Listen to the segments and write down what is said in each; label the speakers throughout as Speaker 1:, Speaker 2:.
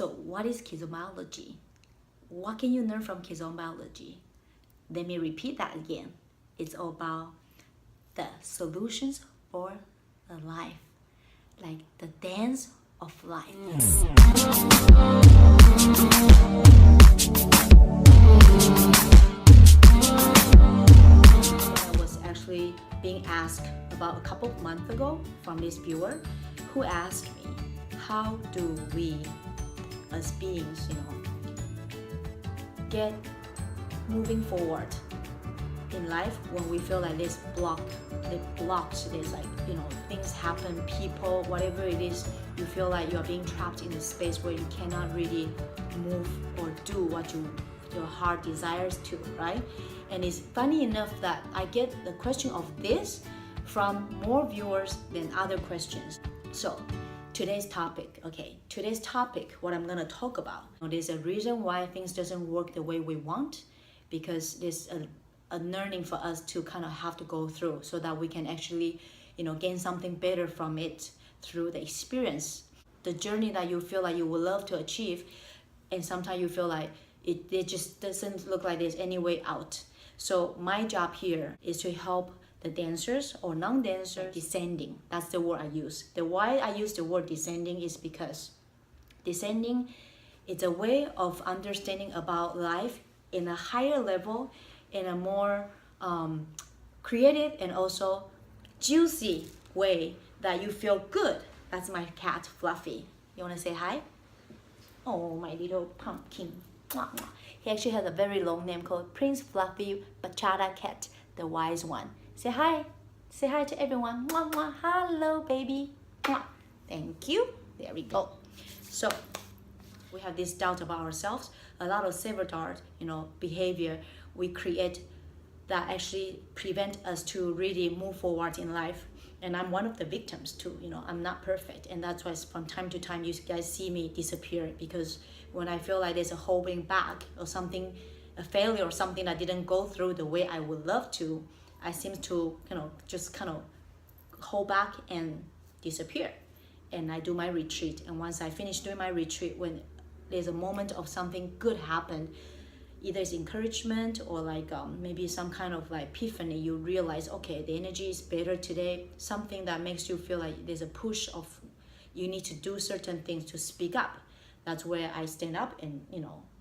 Speaker 1: So what is Kizombaology? What can you learn from Kizombaology? Let me repeat that again. It's all about the solutions for the life, like the dance of life. I was actually being asked about a couple of months ago from this viewer who asked me, how do we as beings, get moving forward in life when we feel like there's blocks, there's like, things happen, people, whatever it is, you feel like you're being trapped in a space where you cannot really move or do what your heart desires to, right? And it's funny enough that I get the question of this from more viewers than other questions. So today's topic, what I'm gonna talk about, there's a reason why things doesn't work the way we want, because there's a learning for us to kind of have to go through so that we can actually, gain something better from it through the experience, the journey that you feel like you would love to achieve, and sometimes you feel like it just doesn't look like there's any way out. So my job here is to help the dancers or non-dancers descending. That's the word I use. The why I use the word descending is because descending is a way of understanding about life in a higher level, in a more creative and also juicy way that you feel good. That's my cat, Fluffy. You want to say hi? Oh, my little pumpkin. Mwah, mwah. He actually has a very long name called Prince Fluffy Bachata Cat, the wise one. Say hi. Say hi to everyone. Mwah, mwah. Hello, baby. Mwah. Thank you. There we go. So we have this doubt about ourselves, a lot of sabotage, behavior we create that actually prevent us to really move forward in life. And I'm one of the victims too. I'm not perfect, and that's why from time to time you guys see me disappear, because when I feel like there's a holding back or something, a failure or something that didn't go through the way I would love to, I seem to just hold back and disappear. And I do my retreat, and once I finish doing my retreat, when there's a moment of something good happen, either it's encouragement or maybe some kind of epiphany, you realize, okay, the energy is better today, something that makes you feel like there's a push of you need to do certain things to speak up. That's where I stand up and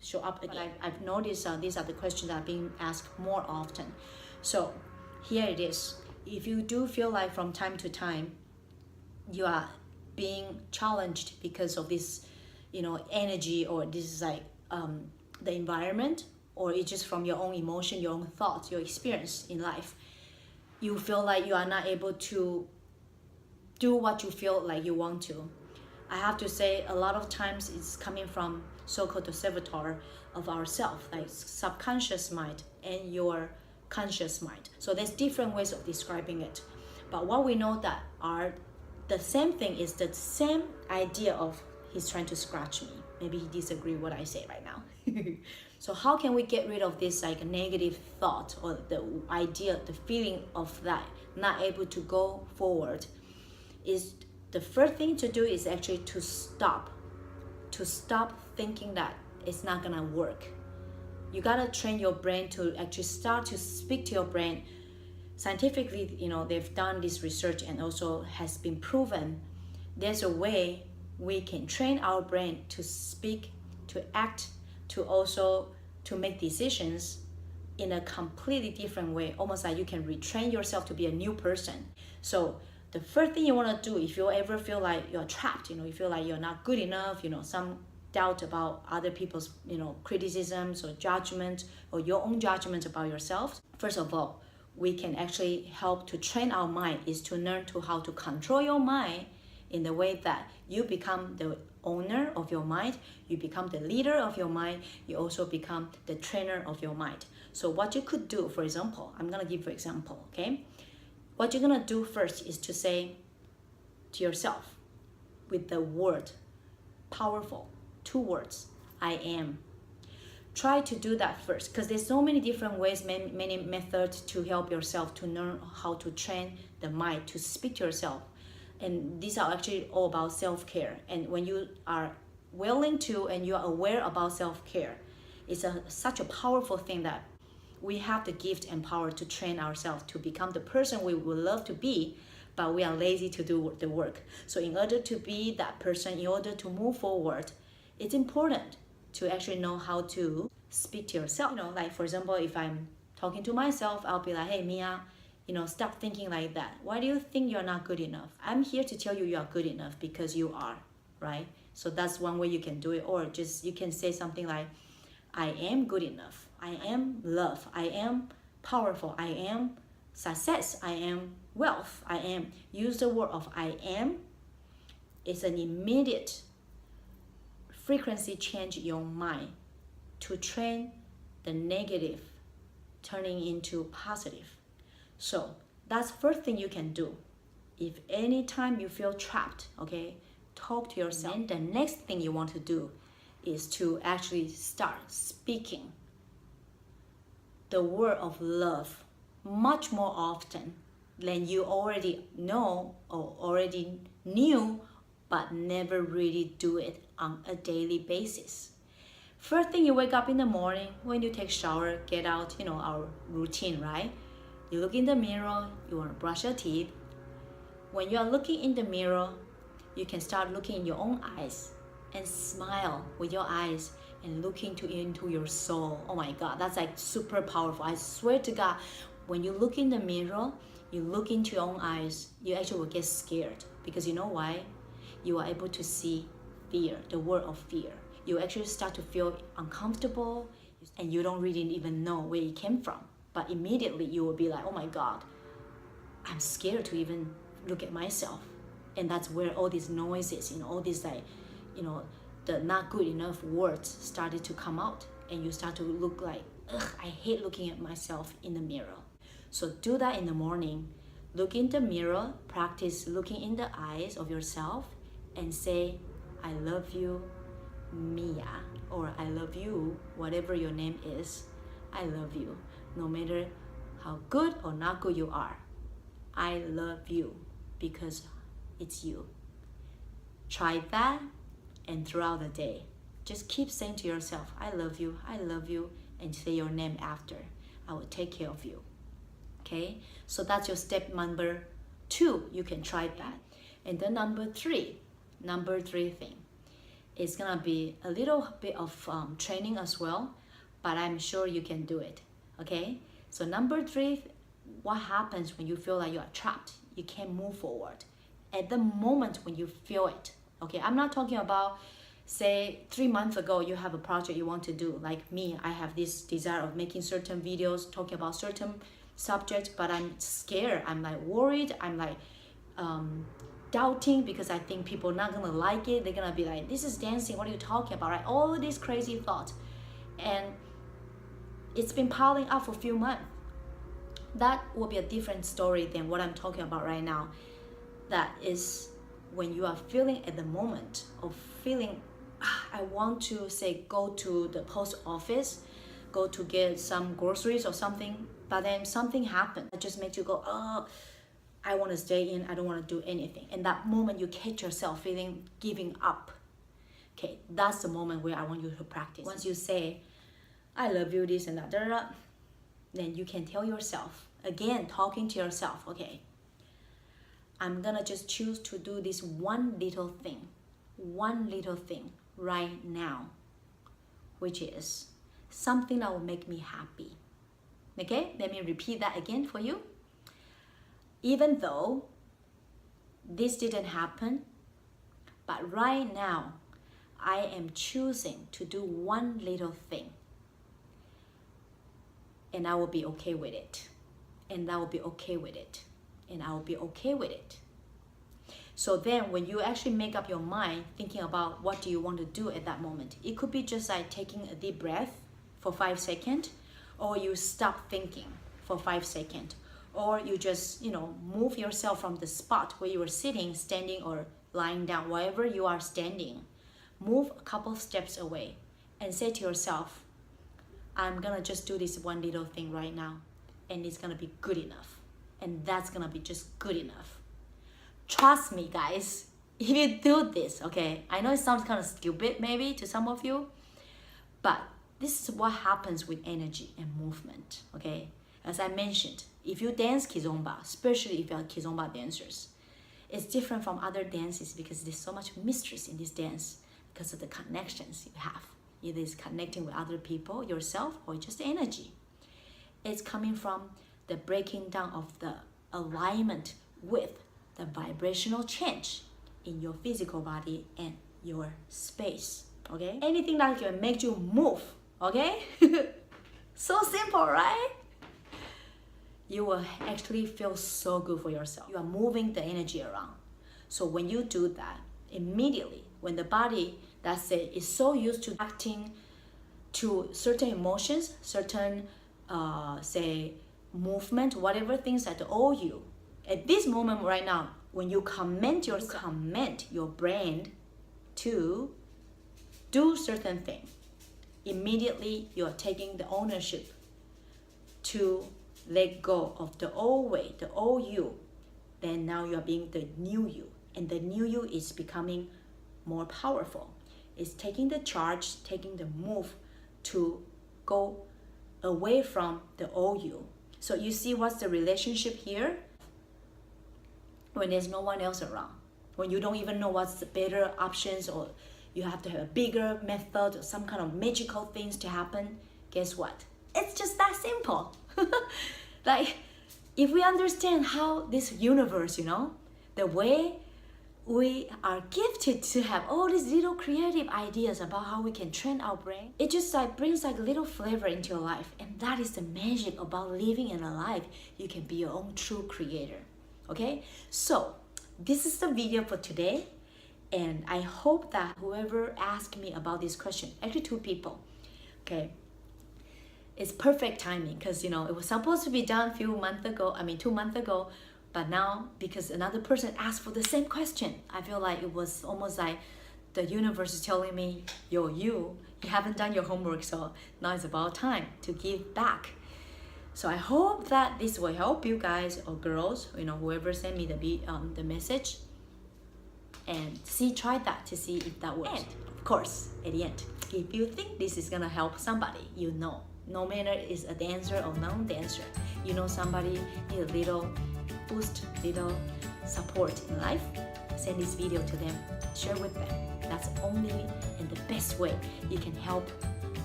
Speaker 1: show up again. But I've noticed these are the questions that are being asked more often. So here it is. If you do feel like from time to time you are being challenged because of this energy, or this is the environment, or it's just from your own emotion, your own thoughts, your experience in life, you feel like you are not able to do what you feel like you want to, I have to say a lot of times it's coming from so-called the saboteur of ourselves, like subconscious mind and your conscious mind. So there's different ways of describing it, but what we know that are the same thing is the same idea of he's trying to scratch me. Maybe he disagrees what I say right now. So how can we get rid of this negative thought or the idea, the feeling of that not able to go forward? Is the first thing to do is actually to stop thinking that it's not gonna work. You gotta train your brain to actually start to speak to your brain. Scientifically, they've done this research and also has been proven there's a way we can train our brain to speak, to act, to also to make decisions in a completely different way, almost like you can retrain yourself to be a new person. So the first thing you want to do, if you ever feel like you're trapped, you feel like you're not good enough, some doubt about other people's criticisms or judgment, or your own judgment about yourself, first of all, we can actually help to train our mind is to learn to how to control your mind in the way that you become the owner of your mind, you become the leader of your mind, you also become the trainer of your mind. So what you could do, for example, I'm gonna give you an example, okay? What you're gonna do first is to say to yourself with the word, powerful, 2 words, I am. Try to do that first, because there's so many different ways, many methods to help yourself to learn how to train the mind to speak to yourself. And these are actually all about self-care. And when you are willing to and you are aware about self-care, it's such a powerful thing that we have the gift and power to train ourselves to become the person we would love to be, but we are lazy to do the work. So in order to be that person, in order to move forward, it's important to actually know how to speak to yourself. Like for example, if I'm talking to myself, I'll be like, hey Mia, stop thinking like that. Why do you think you're not good enough? I'm here to tell you you are good enough because you are, right? So that's one way you can do it. Or just you can say something like, I am good enough. I am love. I am powerful. I am success. I am wealth. I am. Use the word of I am. It's an immediate frequency change in your mind to train the negative turning into positive. So that's first thing you can do. If anytime you feel trapped, okay, talk to yourself. And the next thing you want to do is to actually start speaking the word of love much more often than you already know or already knew, but never really do it on a daily basis. First thing you wake up in the morning, when you take shower, get out, our routine, right? You look in the mirror, you want to brush your teeth. When you are looking in the mirror, you can start looking in your own eyes and smile with your eyes and look into your soul. Oh my God, that's like super powerful. I swear to God, when you look in the mirror, you look into your own eyes, you actually will get scared. Because you know why? You are able to see fear, the word of fear. You actually start to feel uncomfortable and you don't really even know where it came from. But immediately you will be like, oh my God, I'm scared to even look at myself. And that's where all these noises, all these the not good enough words started to come out. And you start to look like, ugh, I hate looking at myself in the mirror. So do that in the morning. Look in the mirror, practice looking in the eyes of yourself and say, I love you, Mia, or I love you, whatever your name is. I love you, no matter how good or not good you are. I love you because it's you. Try that, and throughout the day, just keep saying to yourself, I love you, and say your name after. I will take care of you. Okay, so that's your step number 2. You can try that. And then number three thing is gonna be a little bit of training as well, but I'm sure you can do it. Okay, so number 3, what happens when you feel like you are trapped? You can't move forward. At the moment when you feel it, okay, I'm not talking about, say 3 months ago you have a project you want to do. Like me, I have this desire of making certain videos talking about certain subjects, but I'm scared, I'm like worried, I'm like doubting because I think people are not gonna like it. They're gonna be like, this is dancing, what are you talking about, right? All these crazy thoughts, and it's been piling up for a few months. That will be a different story than what I'm talking about right now. That is when you are feeling at the moment of feeling, I want to say go to the post office, go to get some groceries or something, but then something happened that just makes you go, oh, I want to stay in, I don't want to do anything. And that moment you catch yourself feeling giving up. Okay, that's the moment where I want you to practice. Once you say, I love you, this and that, then you can tell yourself, again, talking to yourself, okay, I'm gonna just choose to do this one little thing right now, which is something that will make me happy. Okay, let me repeat that again for you. Even though this didn't happen, but right now I am choosing to do one little thing, and I will be okay with it, and I will be okay with it, and I will be okay with it. So then when you actually make up your mind thinking about what do you want to do at that moment, it could be just like taking a deep breath for 5 seconds, or you stop thinking for 5 seconds, or you just move yourself from the spot where you were sitting, standing, or lying down, wherever you are standing. Move a couple steps away and say to yourself, I'm gonna just do this one little thing right now, and it's gonna be good enough, and that's gonna be just good enough. Trust me, guys, if you do this, okay, I know it sounds kind of stupid maybe to some of you, but this is what happens with energy and movement, okay? As I mentioned, if you dance Kizomba, especially if you are Kizomba dancers, it's different from other dances because there's so much mystery in this dance because of the connections you have. Either it's connecting with other people, yourself, or just energy. It's coming from the breaking down of the alignment with the vibrational change in your physical body and your space, okay? Anything that can make you move, okay? So simple, right? You will actually feel so good for yourself. You are moving the energy around. So when you do that, immediately, when the body, let's say, is so used to acting to certain emotions, certain, say, movement, whatever things that owe you, at this moment right now, when you command your brain to do certain thing, immediately you're taking the ownership to let go of the old way, the old you. Then now you're being the new you, and the new you is becoming more powerful. It's taking the charge, taking the move to go away from the old you. So you see what's the relationship here? When there's no one else around, when you don't even know what's the better options, or you have to have a bigger method or some kind of magical things to happen, guess what? It's just that simple. Like, if we understand how this universe, the way we are gifted to have all these little creative ideas about how we can train our brain, it just like brings like a little flavor into your life. And that is the magic about living in a life. You can be your own true creator. Okay, so this is the video for today, and I hope that whoever asked me about this question, actually 2 people, okay, it's perfect timing because it was supposed to be done 2 months ago, but now because another person asked for the same question, I feel like it was almost like the universe is telling me, you haven't done your homework, so now it's about time to give back. So I hope that this will help you guys or girls, whoever sent me the message, and try that to see if that works. And of course, at the end, if you think this is gonna help somebody, no matter is a dancer or non-dancer, somebody need a little boost, little support in life, send this video to them, share with them. That's only and the best way you can help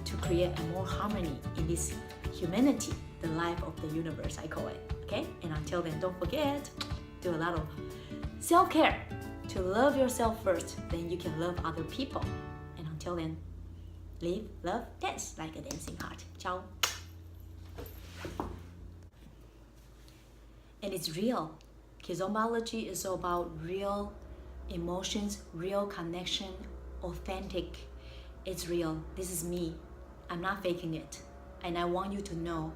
Speaker 1: to create a more harmony in this humanity, the life of the universe, I call it, okay? And until then, don't forget, do a lot of self-care to love yourself first, then you can love other people. And until then, live, love, dance like a dancing heart. Ciao. And it's real. Kizombaology is about real emotions, real connection, authentic. It's real. This is me. I'm not faking it. And I want you to know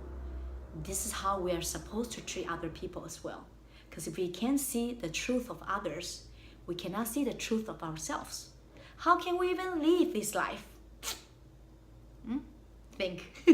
Speaker 1: this is how we are supposed to treat other people as well. Because if we can't see the truth of others, we cannot see the truth of ourselves. How can we even live this life? Think.